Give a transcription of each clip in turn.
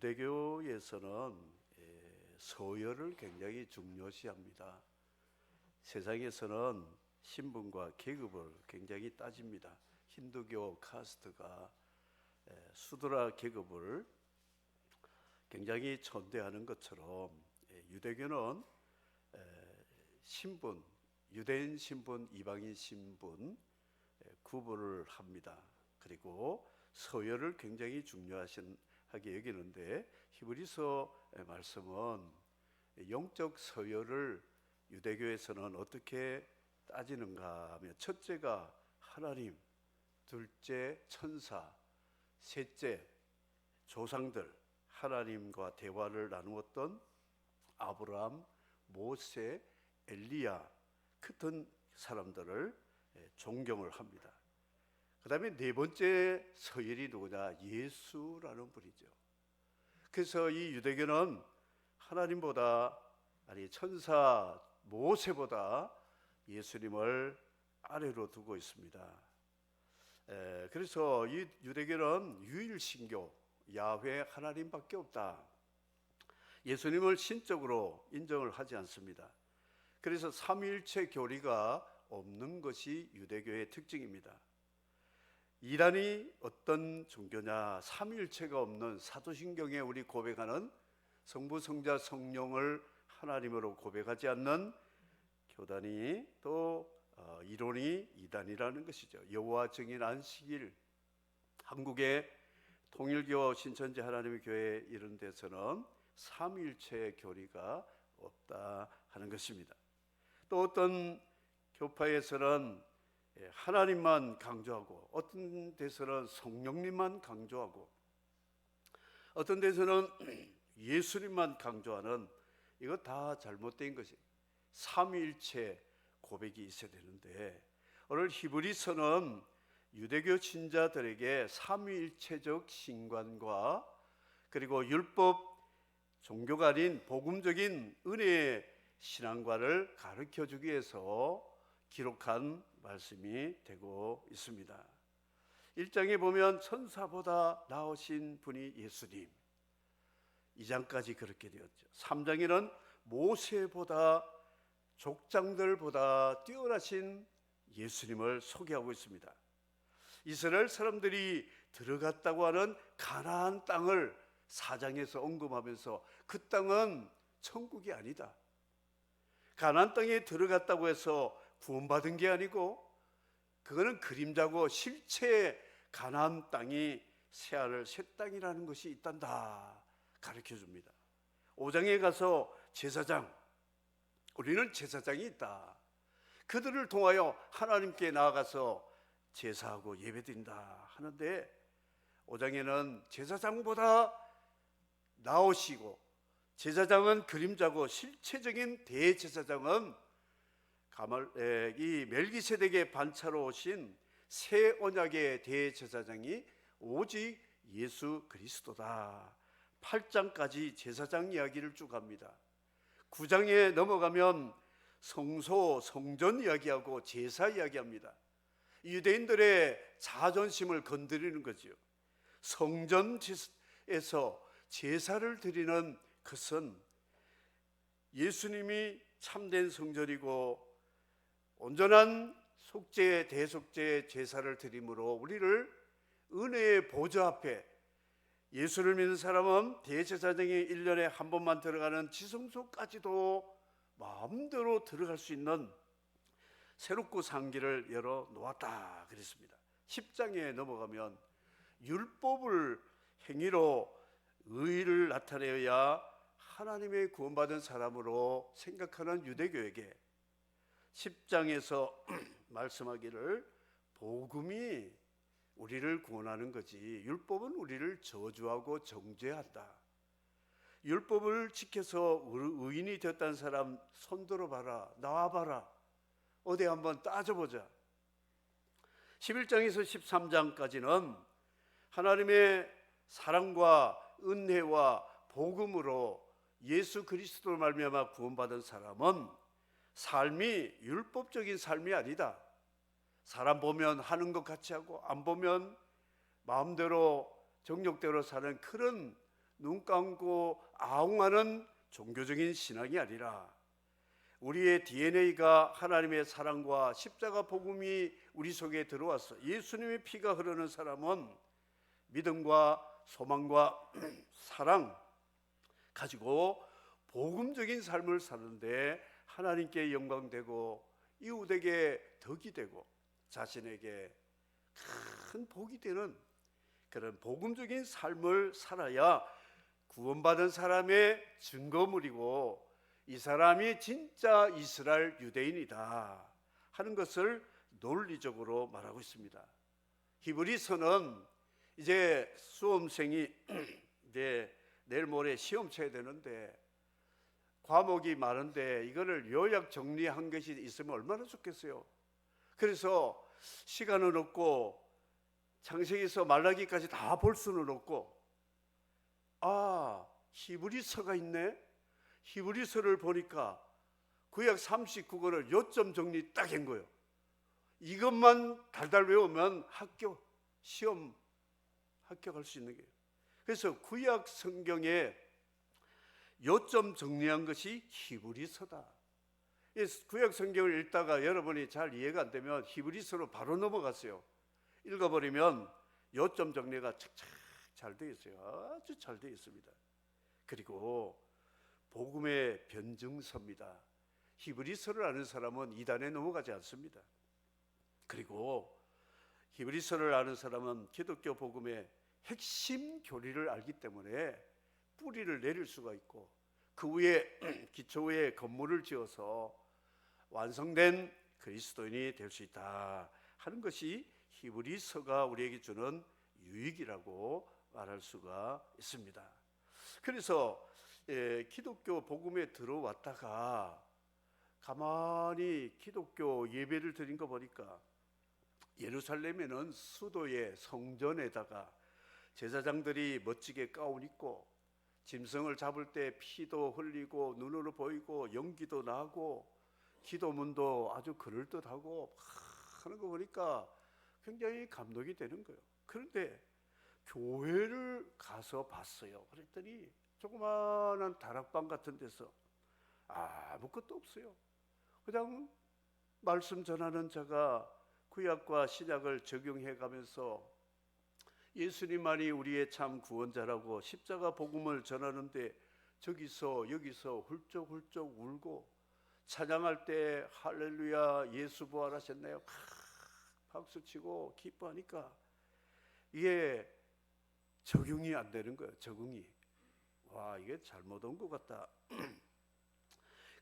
유대교에서는 서열을 굉장히 중요시합니다. 세상에서는 신분과 계급을 굉장히 따집니다. 힌두교 카스트가 수드라 계급을 굉장히 천대하는 것처럼 유대교는 신분, 유대인 신분, 이방인 신분 구분을 합니다. 그리고 서열을 굉장히 중요하게 여기는데 히브리서 말씀은 영적 서열을 유대교에서는 어떻게 따지는가 하면, 첫째가 하나님, 둘째 천사, 셋째 조상들, 하나님과 대화를 나누었던 아브라함, 모세, 엘리야 같은 사람들을 존경을 합니다. 그 다음에 네 번째 서열이 누구냐? 예수라는 분이죠. 그래서 이 유대교는 하나님보다, 아니 천사 모세보다 예수님을 아래로 두고 있습니다. 그래서 이 유대교는 유일신교, 야훼 하나님밖에 없다. 예수님을 신적으로 인정을 하지 않습니다. 그래서 삼위일체 교리가 없는 것이 유대교의 특징입니다. 이단이 어떤 종교냐? 삼위일체가 없는, 사도신경에 우리 고백하는 성부, 성자, 성령을 하나님으로 고백하지 않는 교단이 또 이론이 이단이라는 것이죠. 여호와 증인 안식일, 한국의 통일교 신천지 하나님의 교회 이런 데서는 삼위일체 교리가 없다 하는 것입니다. 또 어떤 교파에서는 하나님만 강조하고, 어떤 데서는 성령님만 강조하고, 어떤 데서는 예수님만 강조하는, 이거 다 잘못된 것이, 삼위일체 고백이 있어야 되는데, 오늘 히브리서는 유대교 신자들에게 삼위일체적 신관과 그리고 율법 종교가 아닌 복음적인 은혜의 신앙과를 가르쳐주기 위해서 기록한 말씀이 되고 있습니다. 1장에 보면 천사보다 나으신 분이 예수님, 2장까지 그렇게 되었죠. 3장에는 모세보다, 족장들보다 뛰어나신 예수님을 소개하고 있습니다. 이스라엘 사람들이 들어갔다고 하는 가나안 땅을 4장에서 언급하면서 그 땅은 천국이 아니다. 가나안 땅에 들어갔다고 해서 구원받은 게 아니고, 그거는 그림자고 실제 가나안 땅이 새하늘 새 땅이라는 것이 있단다 가르쳐 줍니다. 5장에 가서 제사장, 우리는 제사장이 있다. 그들을 통하여 하나님께 나아가서 제사하고 예배드린다 하는데, 5장에는 제사장보다 나으시고, 제사장은 그림자고 실체적인 대제사장은 이 멜기세덱의 반차로 오신 새 언약의 대제사장이 오직 예수 그리스도다. 8장까지 제사장 이야기를 쭉 합니다. 9장에 넘어가면 성소, 성전 이야기하고 제사 이야기합니다. 유대인들의 자존심을 건드리는 거죠. 성전에서 제사를 드리는 것은 예수님이 참된 성전이고 온전한 속죄, 대속죄 제사를 드림으로 우리를 은혜의 보좌 앞에, 예수를 믿는 사람은 대제사장이 1년에 한 번만 들어가는 지성소까지도 마음대로 들어갈 수 있는 새롭고 상기를 열어 놓았다 그랬습니다. 10장에 넘어가면 율법을 행위로 의를 나타내어야 하나님의 구원받은 사람으로 생각하는 유대교에게 10장에서 말씀하기를 복음이 우리를 구원하는 거지, 율법은 우리를 저주하고 정죄한다. 율법을 지켜서 의인이 되었다는 사람 손 들어봐라, 나와봐라, 어디 한번 따져보자. 11장에서 13장까지는 하나님의 사랑과 은혜와 복음으로 예수 그리스도로 말미암아 구원받은 사람은 삶이 율법적인 삶이 아니다. 사람 보면 하는 것 같이 하고 안 보면 마음대로 정욕대로 사는 그런 눈 감고 아웅하는 종교적인 신앙이 아니라 우리의 DNA가 하나님의 사랑과 십자가 복음이 우리 속에 들어와서 예수님의 피가 흐르는 사람은 믿음과 소망과 사랑 가지고 복음적인 삶을 사는데 하나님께 영광되고 이웃에게 덕이 되고 자신에게 큰 복이 되는 그런 복음적인 삶을 살아야 구원받은 사람의 증거물이고 이 사람이 진짜 이스라엘 유대인이다 하는 것을 논리적으로 말하고 있습니다. 히브리서는 이제 수험생이 이제 내일 모레 시험 쳐야 되는데 과목이 많은데 이거를 요약 정리한 것이 있으면 얼마나 좋겠어요. 그래서 시간은 없고 창세기서 말라기까지 다 볼 수는 없고 히브리서가 있네. 히브리서를 보니까 구약 39권을 요점 정리 딱 한 거예요. 이것만 달달 외우면 시험 합격할 수 있는 거예요. 그래서 구약 성경에 요점 정리한 것이 히브리서다. 구약 성경을 읽다가 여러분이 잘 이해가 안 되면 히브리서로 바로 넘어갔어요. 읽어버리면 요점 정리가 착착 잘 되어 있어요. 아주 잘 되어 있습니다. 그리고 복음의 변증서입니다. 히브리서를 아는 사람은 이단에 넘어가지 않습니다. 그리고 히브리서를 아는 사람은 기독교 복음의 핵심 교리를 알기 때문에 뿌리를 내릴 수가 있고 그 위에 기초 위에 건물을 지어서 완성된 그리스도인이 될 수 있다 하는 것이 히브리서가 우리에게 주는 유익이라고 말할 수가 있습니다. 그래서 기독교 복음에 들어왔다가 가만히 기독교 예배를 드린 거 보니까 예루살렘에는 수도의 성전에다가 제사장들이 멋지게 가운 입고 짐승을 잡을 때 피도 흘리고 눈으로 보이고 연기도 나고 기도문도 아주 그럴듯하고 하는 거 보니까 굉장히 감동이 되는 거예요. 그런데 교회를 가서 봤어요. 그랬더니 조그마한 다락방 같은 데서 아무것도 없어요. 그냥 말씀 전하는 자가 구약과 신약을 적용해 가면서 예수님만이 우리의 참 구원자라고 십자가 복음을 전하는데 저기서 여기서 훌쩍훌쩍 울고 찬양할 때 할렐루야 예수 부활하셨나요? 박수치고 기뻐하니까 이게 적용이 안 되는 거예요. 적응이. 이게 잘못 온 것 같다.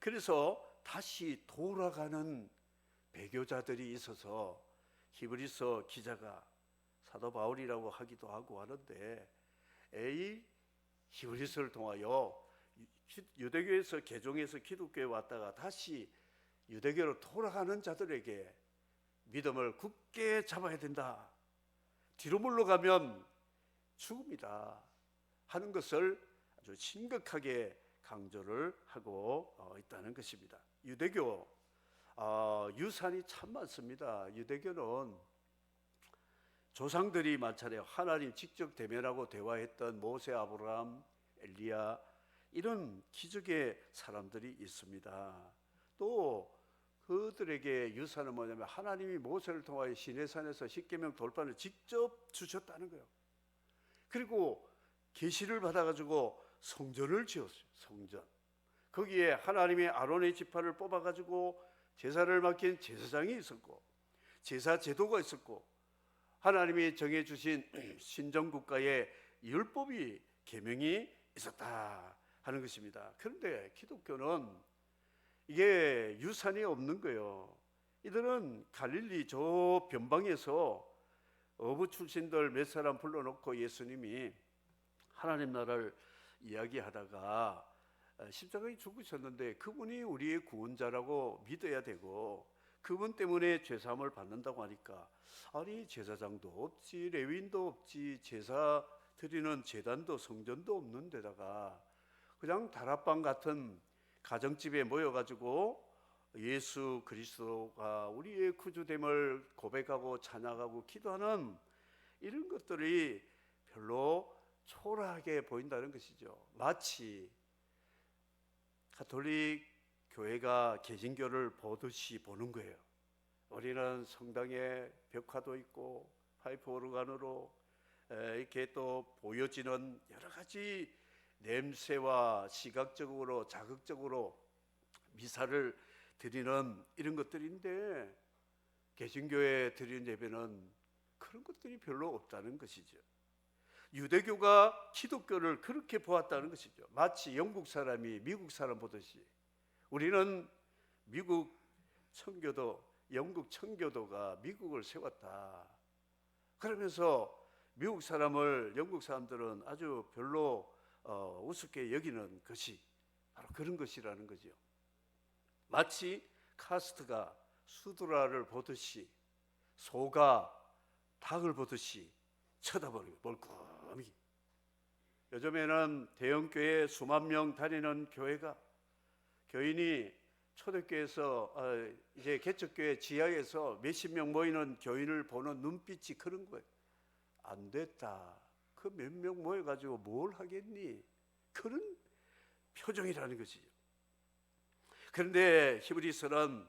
그래서 다시 돌아가는 배교자들이 있어서 히브리서 기자가 사도 바울이라고 하기도 하고 하는데 히브리서를 통하여 유대교에서 개종해서 기독교에 왔다가 다시 유대교로 돌아가는 자들에게 믿음을 굳게 잡아야 된다. 뒤로 물러가면 죽음이다 하는 것을 아주 심각하게 강조를 하고 있다는 것입니다. 유대교 유산이 참 많습니다. 유대교는 조상들이 많잖아요. 하나님 직접 대면하고 대화했던 모세, 아브라함, 엘리야 이런 기적의 사람들이 있습니다. 또 그들에게 유산은 뭐냐면 하나님이 모세를 통하여 시내산에서 십계명 돌판을 직접 주셨다는 거예요. 그리고 계시를 받아가지고 성전을 지었어요. 성전. 거기에 하나님의 아론의 지파를 뽑아가지고 제사를 맡긴 제사장이 있었고 제사 제도가 있었고 하나님이 정해주신 신정국가의 율법이 계명이 있었다 하는 것입니다. 그런데 기독교는 이게 유산이 없는 거예요. 이들은 갈릴리 저 변방에서 어부 출신들 몇 사람 불러놓고 예수님이 하나님 나라를 이야기하다가 십자가에 죽으셨는데 그분이 우리의 구원자라고 믿어야 되고 그분 때문에 죄사함을 받는다고 하니까 아니 제사장도 없지 레위인도 없지 제사 드리는 제단도 성전도 없는 데다가 그냥 다락방 같은 가정집에 모여가지고 예수 그리스도가 우리의 구주됨을 고백하고 찬양하고 기도하는 이런 것들이 별로 초라하게 보인다는 것이죠. 마치 가톨릭 교회가 개신교를 보듯이 보는 거예요. 우리는 성당에 벽화도 있고 파이프 오르간으로 이렇게 또 보여지는 여러 가지 냄새와 시각적으로 자극적으로 미사를 드리는 이런 것들인데, 개신교에 드리는 예배는 그런 것들이 별로 없다는 것이죠. 유대교가 기독교를 그렇게 보았다는 것이죠. 마치 영국 사람이 미국 사람 보듯이 우리는 미국 청교도, 영국 청교도가 미국을 세웠다. 그러면서 미국 사람을 영국 사람들은 아주 별로 우습게 여기는 것이 바로 그런 것이라는 거죠. 마치 카스트가 수드라를 보듯이, 소가 닭을 보듯이 쳐다보는 멀끔히. 요즘에는 대형교회 수만 명 다니는 교회가 교인이 초대교회에서 이제 개척교회 지하에서 몇십 명 모이는 교인을 보는 눈빛이 그런 거예요. 안 됐다. 그 몇 명 모여가지고 뭘 하겠니? 그런 표정이라는 것이죠. 그런데 히브리서는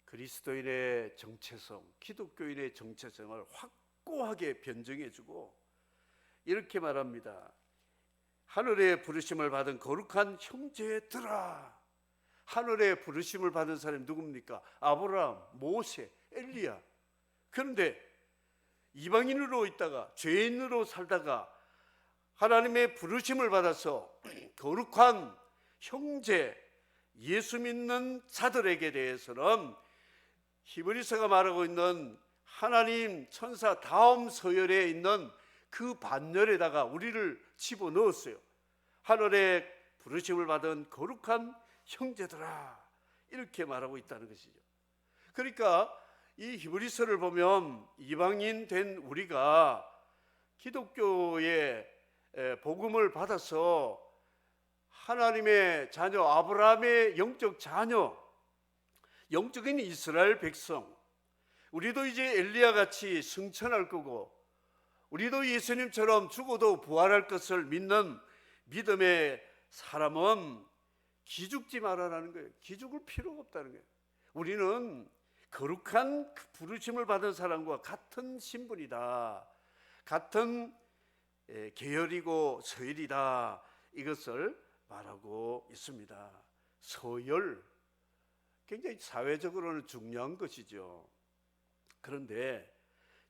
그리스도인의 정체성, 기독교인의 정체성을 확고하게 변증해주고 이렇게 말합니다. 하늘의 부르심을 받은 거룩한 형제들아. 하늘의 부르심을 받은 사람이 누굽니까? 아브라함, 모세, 엘리야. 그런데 이방인으로 있다가 죄인으로 살다가 하나님의 부르심을 받아서 거룩한 형제, 예수 믿는 자들에게 대해서는 히브리서가 말하고 있는 하나님 천사 다음 서열에 있는 그 반열에다가 우리를 집어넣었어요. 하늘의 부르심을 받은 거룩한 형제들아, 이렇게 말하고 있다는 것이죠. 그러니까 이 히브리서를 보면 이방인 된 우리가 기독교의 복음을 받아서 하나님의 자녀, 아브라함의 영적 자녀, 영적인 이스라엘 백성, 우리도 이제 엘리야 같이 승천할 거고 우리도 예수님처럼 죽어도 부활할 것을 믿는 믿음의 사람은 기죽지 말아라는 거예요. 기죽을 필요가 없다는 거예요. 우리는 거룩한 부르심을 받은 사람과 같은 신분이다. 같은 계열이고 서열이다. 이것을 말하고 있습니다. 서열, 굉장히 사회적으로는 중요한 것이죠. 그런데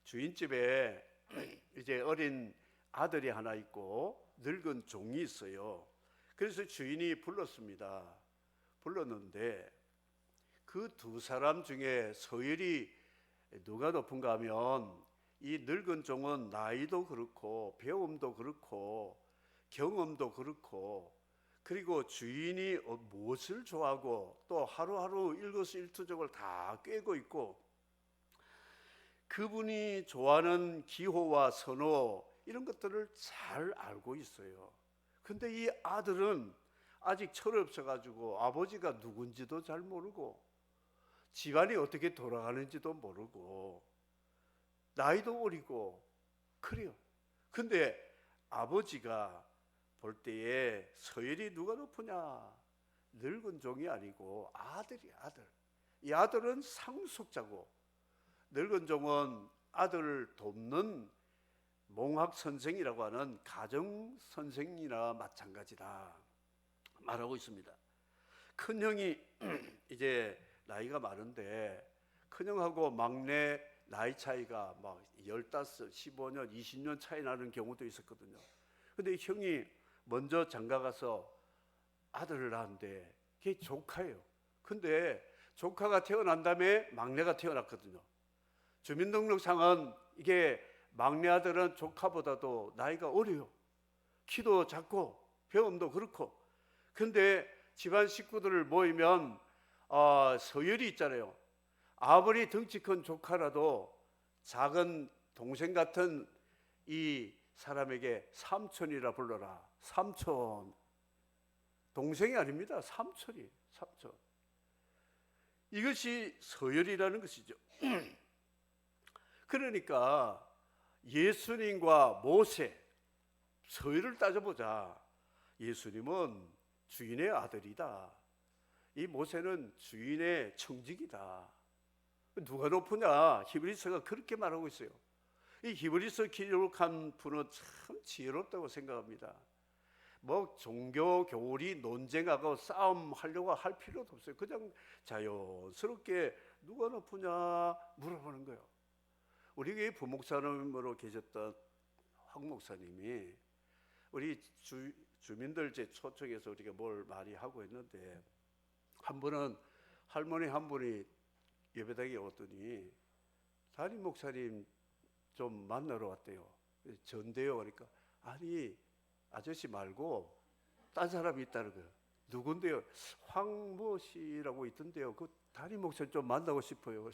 주인집에 이제 어린 아들이 하나 있고 늙은 종이 있어요. 그래서 주인이 불렀습니다. 불렀는데 그 두 사람 중에 서열이 누가 높은가 하면 이 늙은 종은 나이도 그렇고 배움도 그렇고 경험도 그렇고, 그리고 주인이 무엇을 좋아하고 또 하루하루 일거수일투족을 다 꿰고 있고 그분이 좋아하는 기호와 선호 이런 것들을 잘 알고 있어요. 근데 이 아들은 아직 철없어가지고 아버지가 누군지도 잘 모르고 집안이 어떻게 돌아가는지도 모르고 나이도 어리고 그래요. 근데 아버지가 볼 때에 서열이 누가 높으냐? 늙은 종이 아니고 아들이야, 아들. 이 아들은 상속자고 늙은 종은 아들을 돕는 몽학 선생이라고 하는 가정 선생이나 마찬가지다 말하고 있습니다. 큰 형이 이제 나이가 많은데 큰형하고 막내 나이 차이가 막 15, 15년, 20년 차이 나는 경우도 있었거든요. 근데 형이 먼저 장가가서 아들을 낳았는데 그게 조카예요. 근데 조카가 태어난 다음에 막내가 태어났거든요. 주민등록상은 이게 막내 아들은 조카보다도 나이가 어려요. 키도 작고 배움도 그렇고. 근데 집안 식구들을 모이면 서열이 있잖아요. 아무리 덩치 큰 조카라도 작은 동생 같은 이 사람에게 삼촌이라 불러라. 삼촌. 동생이 아닙니다. 삼촌이. 삼촌. 이것이 서열이라는 것이죠. 그러니까 예수님과 모세, 서열을 따져보자. 예수님은 주인의 아들이다. 이 모세는 주인의 청직이다. 누가 높으냐? 히브리서가 그렇게 말하고 있어요. 이 히브리서 기록한 분은 참 지혜롭다고 생각합니다. 뭐 종교 교리 논쟁하고 싸움하려고 할 필요도 없어요. 그냥 자연스럽게 누가 높으냐 물어보는 거예요. 우리 교회 부목사님으로 계셨던 황 목사님이 우리 주민들 초청해서 우리가 뭘 많이 하고 있는데, 한 번은 할머니 한 분이 예배당에 오더니 담임 목사님 좀 만나러 왔대요. 전대요. 그러니까 아니 아저씨 말고 딴 사람이 있다는 거예요. 누군데요? 황모 씨라고 있던데요. 그 담임 목사님 좀 만나고 싶어요.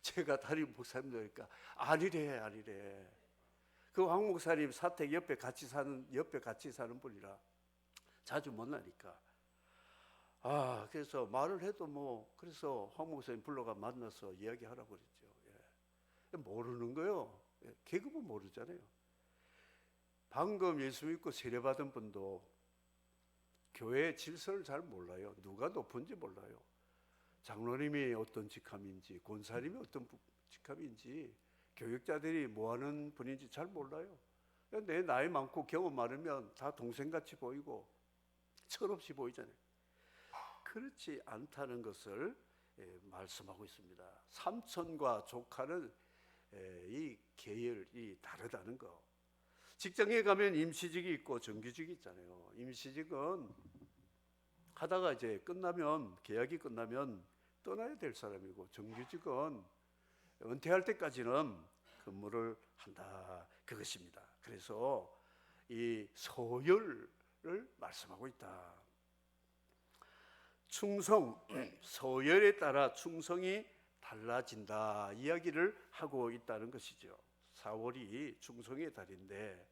제가 담임 목사님이니까 아니래. 그 황 목사님 사택 옆에 같이 사는 분이라 자주 만나니까. 그래서 말을 해도 뭐, 그래서 황 목사님 불러가 만나서 이야기하라고 그랬죠. 예. 모르는 거요. 예. 계급은 모르잖아요. 방금 예수 믿고 세례받은 분도 교회 질서를 잘 몰라요. 누가 높은지 몰라요. 장로님이 어떤 직함인지, 권사님이 어떤 직함인지, 교육자들이 뭐하는 분인지 잘 몰라요. 내 나이 많고 경험 많으면 다 동생같이 보이고 철없이 보이잖아요. 그렇지 않다는 것을 말씀하고 있습니다. 삼촌과 조카는 이 계열이 다르다는 거. 직장에 가면 임시직이 있고 정규직이 있잖아요. 임시직은 하다가 이제 계약이 끝나면 떠나야 될 사람이고, 정규직은 은퇴할 때까지는 근무를 한다, 그것입니다. 그래서 이 소열을 말씀하고 있다. 충성, 소열에 따라 충성이 달라진다 이야기를 하고 있다는 것이죠. 4월이 충성의 달인데,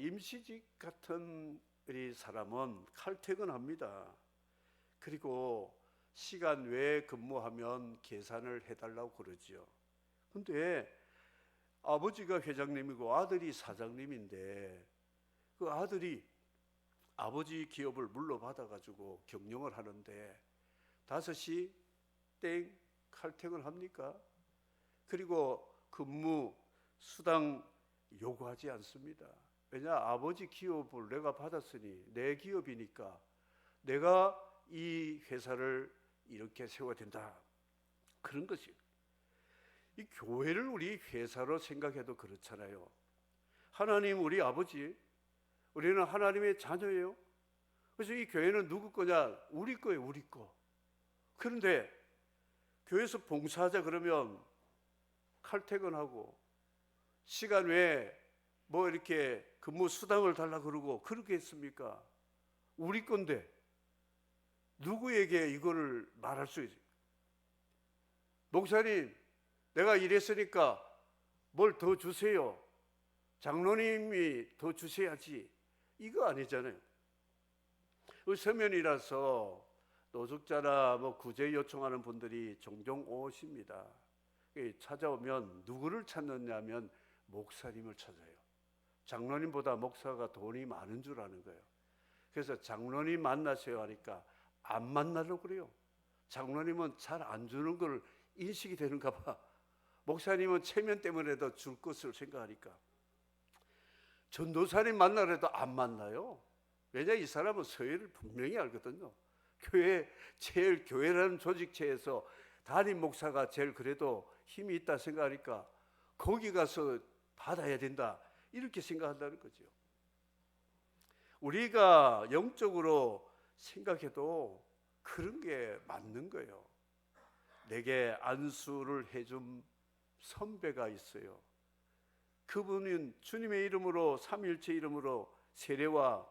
임시직 같은 우리 사람은 칼퇴근합니다. 그리고 시간 외에 근무하면 계산을 해달라고 그러죠. 근데 아버지가 회장님이고 아들이 사장님인데, 그 아들이 아버지 기업을 물러받아가지고 경영을 하는데 5시 땡 칼퇴근 합니까? 그리고 근무 수당 요구하지 않습니다. 왜냐? 아버지 기업을 내가 받았으니 내 기업이니까 내가 이 회사를 이렇게 세워야 된다, 그런 것이. 이 교회를 우리 회사로 생각해도 그렇잖아요. 하나님 우리 아버지, 우리는 하나님의 자녀예요. 그래서 이 교회는 누구 거냐? 우리 거예요, 우리 거. 그런데 교회에서 봉사하자 그러면 칼퇴근하고 시간 외에 뭐 이렇게 근무 수당을 달라 그러고 그렇게 했습니까? 우리 건데 누구에게 이거를 말할 수 있어요? 목사님, 내가 이랬으니까 뭘 더 주세요. 장로님이 더 주셔야지. 이거 아니잖아요. 서면이라서 노숙자나 뭐 구제 요청하는 분들이 종종 오십니다. 찾아오면 누구를 찾느냐면 목사님을 찾아요. 장로님보다 목사가 돈이 많은 줄 아는 거예요. 그래서 장로님 만나세요 하니까 안 만나려고 그래요. 장로님은 잘 안 주는 걸 인식이 되는가 봐. 목사님은 체면 때문에도 줄 것을 생각하니까. 전도사님 만나려도 안 만나요. 왜냐? 이 사람은 서열을 분명히 알거든요. 제일 교회라는 조직체에서 담임 목사가 제일 그래도 힘이 있다 생각하니까 거기 가서 받아야 된다, 이렇게 생각한다는 거죠. 우리가 영적으로 생각해도 그런 게 맞는 거예요. 내게 안수를 해준 선배가 있어요. 그분은 주님의 이름으로, 삼위일체 이름으로 세례와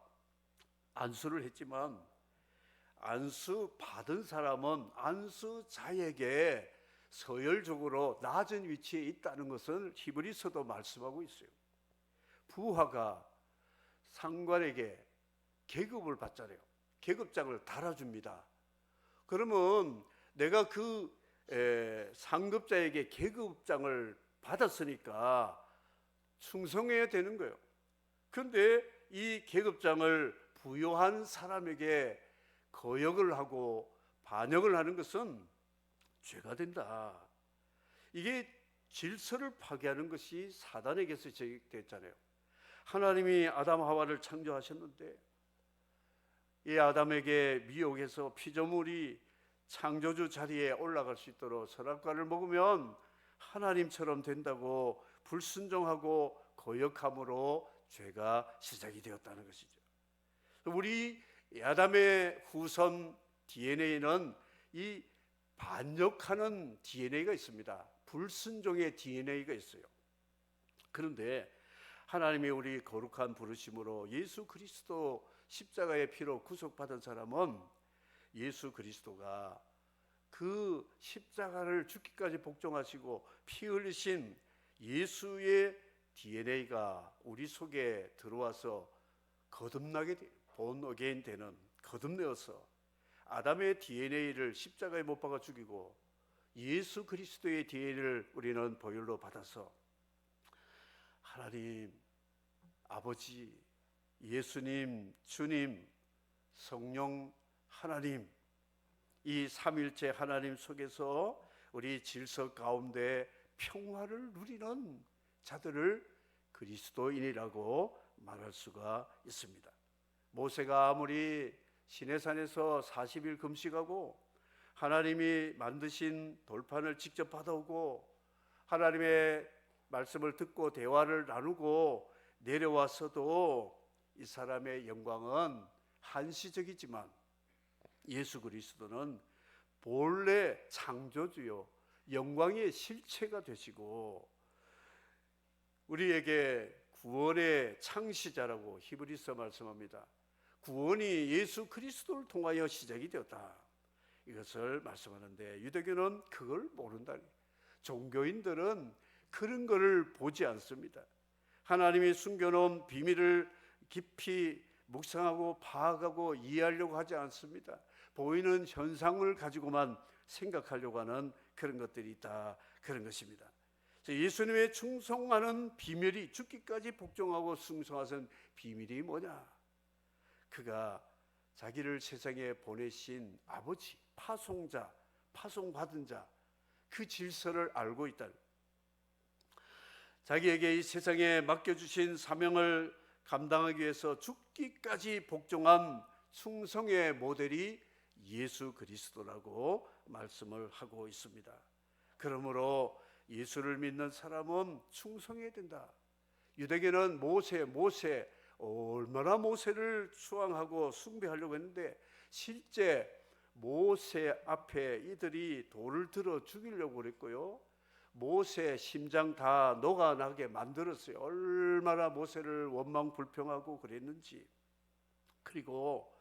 안수를 했지만 안수 받은 사람은 안수자에게 서열적으로 낮은 위치에 있다는 것을 히브리서도 말씀하고 있어요. 부하가 상관에게 계급을 받잖아요. 계급장을 달아줍니다. 그러면 내가 그 상급자에게 계급장을 받았으니까 충성해야 되는 거예요. 그런데 이 계급장을 부여한 사람에게 거역을 하고 반역을 하는 것은 죄가 된다. 이게 질서를 파괴하는 것이 사단에게서 시작됐잖아요. 하나님이 아담 하와를 창조하셨는데 이 아담에게 미혹해서 피조물이 창조주 자리에 올라갈 수 있도록 선악과를 먹으면 하나님처럼 된다고 불순종하고 거역함으로 죄가 시작이 되었다는 것이죠. 우리 아담의 후손 DNA는 이 반역하는 DNA가 있습니다. 불순종의 DNA가 있어요. 그런데 하나님이 우리 거룩한 부르심으로 예수 그리스도 십자가의 피로 구속받은 사람은 예수 그리스도가 그 십자가를 죽기까지 복종하시고 피 흘리신 예수의 DNA가 우리 속에 들어와서 거듭나게 본 어게인 되는, 거듭내어서 아담의 DNA를 십자가에 못 박아 죽이고 예수 그리스도의 DNA를 우리는 보혈로 받아서 하나님, 아버지, 예수님, 주님, 성령, 하나님, 이 삼일체 하나님 속에서 우리 질서 가운데 평화를 누리는 자들을 그리스도인이라고 말할 수가 있습니다. 모세가 아무리 시내산에서 40일 금식하고 하나님이 만드신 돌판을 직접 받아오고 하나님의 말씀을 듣고 대화를 나누고 내려왔어도 이 사람의 영광은 한시적이지만 예수 그리스도는 본래 창조주요 영광의 실체가 되시고 우리에게 구원의 창시자라고 히브리서 말씀합니다. 구원이 예수 그리스도를 통하여 시작이 되었다. 이것을 말씀하는데 유대교는 그걸 모른다. 종교인들은 그런 것을 보지 않습니다. 하나님이 숨겨놓은 비밀을 깊이 묵상하고 파악하고 이해하려고 하지 않습니다. 보이는 현상을 가지고만 생각하려고 하는 그런 것들이 있다, 그런 것입니다. 예수님의 충성하는 비밀이, 죽기까지 복종하고 충성하신 비밀이 뭐냐? 그가 자기를 세상에 보내신 아버지, 파송자, 파송받은 자, 그 질서를 알고 있다. 자기에게 이 세상에 맡겨주신 사명을 감당하기 위해서 죽기까지 복종한 충성의 모델이 예수 그리스도라고 말씀을 하고 있습니다. 그러므로 예수를 믿는 사람은 충성해야 된다. 유대교는 모세 얼마나 모세를 추앙하고 숭배하려고 했는데 실제 모세 앞에 이들이 돌을 들어 죽이려고 그랬고요. 모세 심장 다 녹아나게 만들었어요. 얼마나 모세를 원망 불평하고 그랬는지. 그리고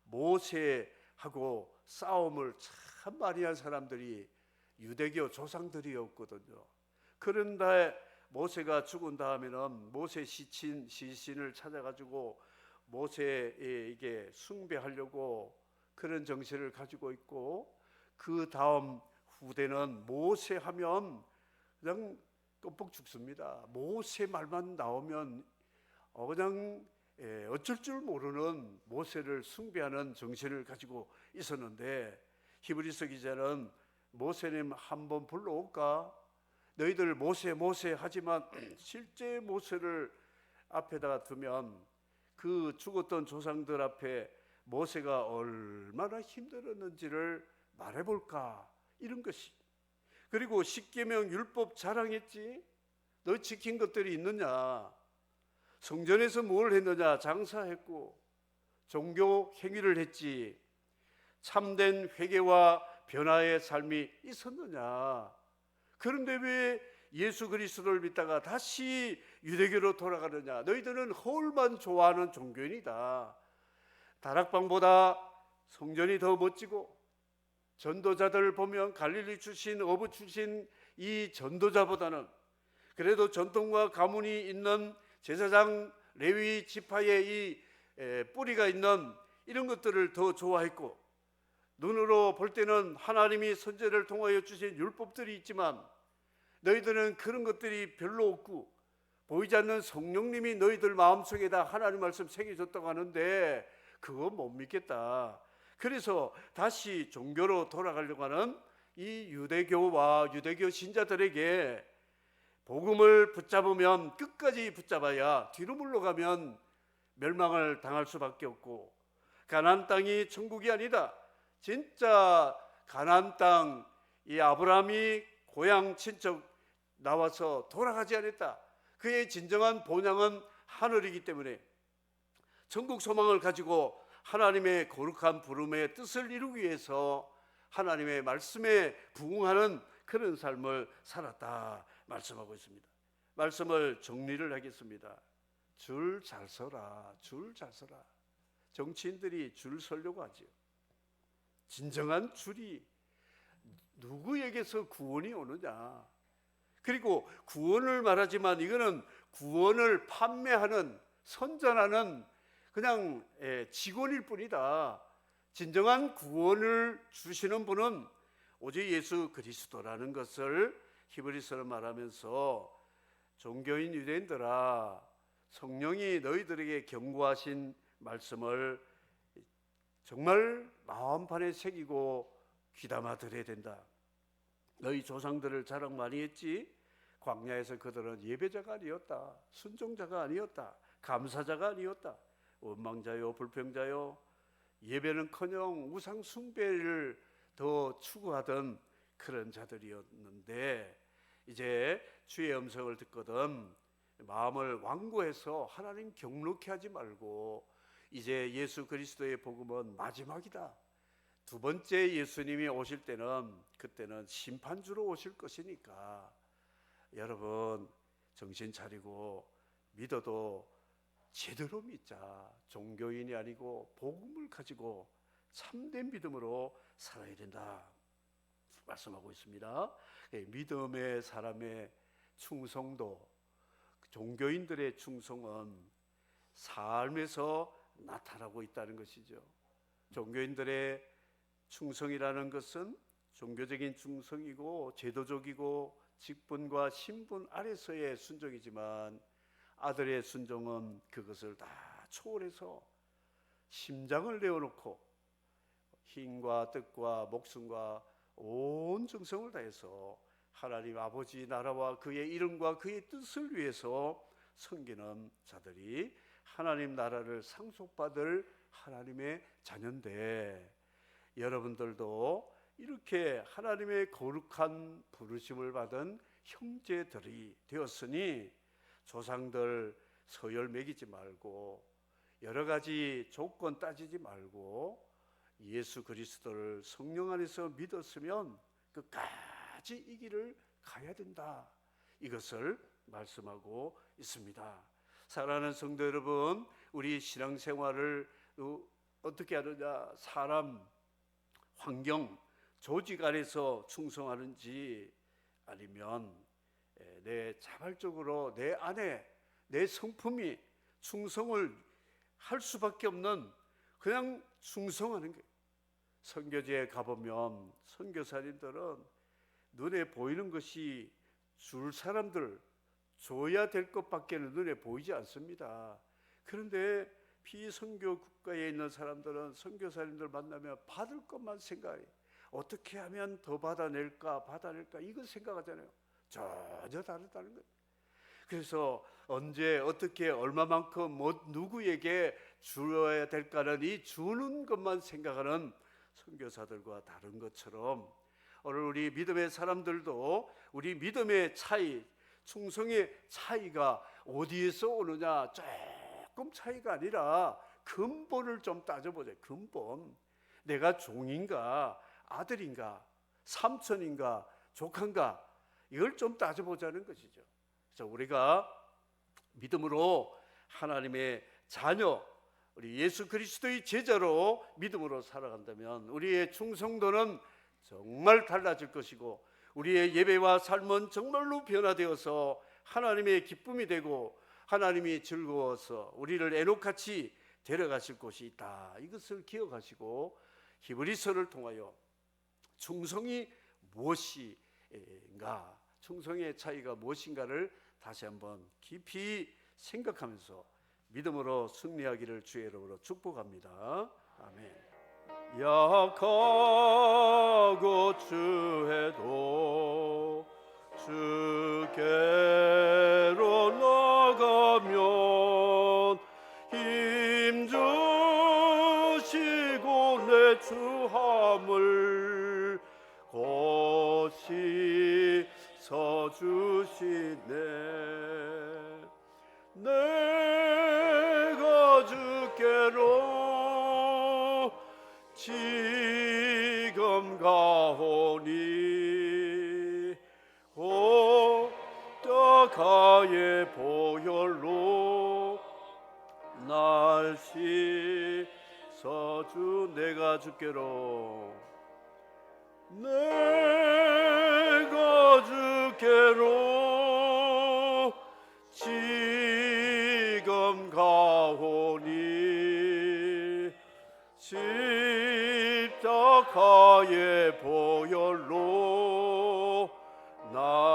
모세하고 싸움을 참 많이 한 사람들이 유대교 조상들이었거든요. 그런데 모세가 죽은 다음에는 모세 시신을 찾아가지고 모세에게 숭배하려고 그런 정신을 가지고 있고, 그 다음 후대는 모세 하면 그냥 껌뻑 죽습니다. 모세 말만 나오면 그냥 어쩔 줄 모르는 모세를 숭배하는 정신을 가지고 있었는데, 히브리서 기자는 모세님 한번 불러올까? 너희들 모세 하지만 실제 모세를 앞에다 두면 그 죽었던 조상들 앞에 모세가 얼마나 힘들었는지를 말해볼까? 이런 것이. 그리고 십계명 율법 자랑했지? 너 지킨 것들이 있느냐? 성전에서 뭘 했느냐? 장사했고 종교 행위를 했지. 참된 회개와 변화의 삶이 있었느냐? 그런데 왜 예수 그리스도를 믿다가 다시 유대교로 돌아가느냐? 너희들은 허울만 좋아하는 종교인이다. 다락방보다 성전이 더 멋지고, 전도자들을 보면 갈릴리 출신, 어부 출신 이 전도자보다는 그래도 전통과 가문이 있는 제사장 레위 지파의 이 뿌리가 있는 이런 것들을 더 좋아했고, 눈으로 볼 때는 하나님이 선지자를 통하여 주신 율법들이 있지만 너희들은 그런 것들이 별로 없고 보이지 않는 성령님이 너희들 마음속에다 하나님 말씀 새겨줬다고 하는데 그거 못 믿겠다. 그래서 다시 종교로 돌아가려고 하는 이 유대교와 유대교 신자들에게 복음을 붙잡으면 끝까지 붙잡아야 뒤로 물러가면 멸망을 당할 수밖에 없고, 가나안 땅이 천국이 아니다. 진짜 가나안 땅, 이 아브라함이 고향 친척 나와서 돌아가지 않았다. 그의 진정한 본향은 하늘이기 때문에 천국 소망을 가지고 하나님의 거룩한 부름의 뜻을 이루기 위해서 하나님의 말씀에 부응하는 그런 삶을 살았다 말씀하고 있습니다. 말씀을 정리를 하겠습니다. 줄 잘 서라, 줄 잘 서라. 정치인들이 줄 서려고 하지요. 진정한 줄이 누구에게서 구원이 오느냐. 그리고 구원을 말하지만 이거는 구원을 판매하는, 선전하는 그냥 직원일 뿐이다. 진정한 구원을 주시는 분은 오직 예수 그리스도라는 것을 히브리서를 말하면서 종교인 유대인들아, 성령이 너희들에게 경고하신 말씀을 정말 마음판에 새기고 귀담아 들어야 된다. 너희 조상들을 자랑 많이 했지. 광야에서 그들은 예배자가 아니었다, 순종자가 아니었다, 감사자가 아니었다. 원망자요, 불평자요, 예배는커녕 우상 숭배를 더 추구하던 그런 자들이었는데, 이제 주의 음성을 듣거든 마음을 완고해서 하나님 경록케 하지 말고 이제 예수 그리스도의 복음은 마지막이다. 두 번째 예수님이 오실 때는, 그때는 심판주로 오실 것이니까 여러분 정신 차리고 믿어도 제대로 믿자. 종교인이 아니고 복음을 가지고 참된 믿음으로 살아야 된다 말씀하고 있습니다. 믿음의 사람의 충성도, 종교인들의 충성은 삶에서 나타나고 있다는 것이죠. 종교인들의 충성이라는 것은 종교적인 충성이고 제도적이고 직분과 신분 아래서의 순종이지만, 아들의 순종은 그것을 다 초월해서 심장을 내어놓고 힘과 뜻과 목숨과 온 정성을 다해서 하나님 아버지 나라와 그의 이름과 그의 뜻을 위해서 섬기는 자들이 하나님 나라를 상속받을 하나님의 자녀인데, 여러분들도 이렇게 하나님의 거룩한 부르심을 받은 형제들이 되었으니 조상들 서열 매기지 말고 여러 가지 조건 따지지 말고 예수 그리스도를 성령 안에서 믿었으면 끝까지 이 길을 가야 된다. 이것을 말씀하고 있습니다. 사랑하는 성도 여러분, 우리 신앙생활을 어떻게 하느냐? 사람, 환경, 조직 안에서 충성하는지, 아니면 내 자발적으로 내 안에 내 성품이 충성을 할 수밖에 없는, 그냥 충성하는 거예요. 선교지에 가보면 선교사님들은 눈에 보이는 것이 줄 사람들 줘야 될 것밖에 눈에 보이지 않습니다. 그런데 비선교 국가에 있는 사람들은 선교사님들 만나면 받을 것만 생각해요. 어떻게 하면 더 받아낼까 이걸 생각하잖아요. 전혀 다르다는 거예요. 그래서 언제 어떻게 얼마만큼 누구에게 주어야 될까는 이 주는 것만 생각하는 선교사들과 다른 것처럼, 오늘 우리 믿음의 사람들도 우리 믿음의 차이, 충성의 차이가 어디에서 오느냐, 조금 차이가 아니라 근본을 좀 따져보자. 근본, 내가 종인가 아들인가 삼촌인가 조카인가, 이걸 좀 따져보자는 것이죠. 그래서 우리가 믿음으로 하나님의 자녀, 우리 예수 그리스도의 제자로 믿음으로 살아간다면 우리의 충성도는 정말 달라질 것이고, 우리의 예배와 삶은 정말로 변화되어서 하나님의 기쁨이 되고 하나님이 즐거워서 우리를 애녹같이 데려가실 곳이 있다. 이것을 기억하시고 히브리서를 통하여 충성이 무엇인가, 충성의 차이가 무엇인가를 다시 한번 깊이 생각하면서 믿음으로 승리하기를 주의 이름으로 축복합니다. 아멘. 약하고 추해도 주께로 나가면 힘 주시고 내 주함을 곧이 서주시네. 내가 주께로 지금 가오니 곧다가의 보혈로 날 씻어주. 내가 주께로 지금 가오니 십자가의 보혈로 날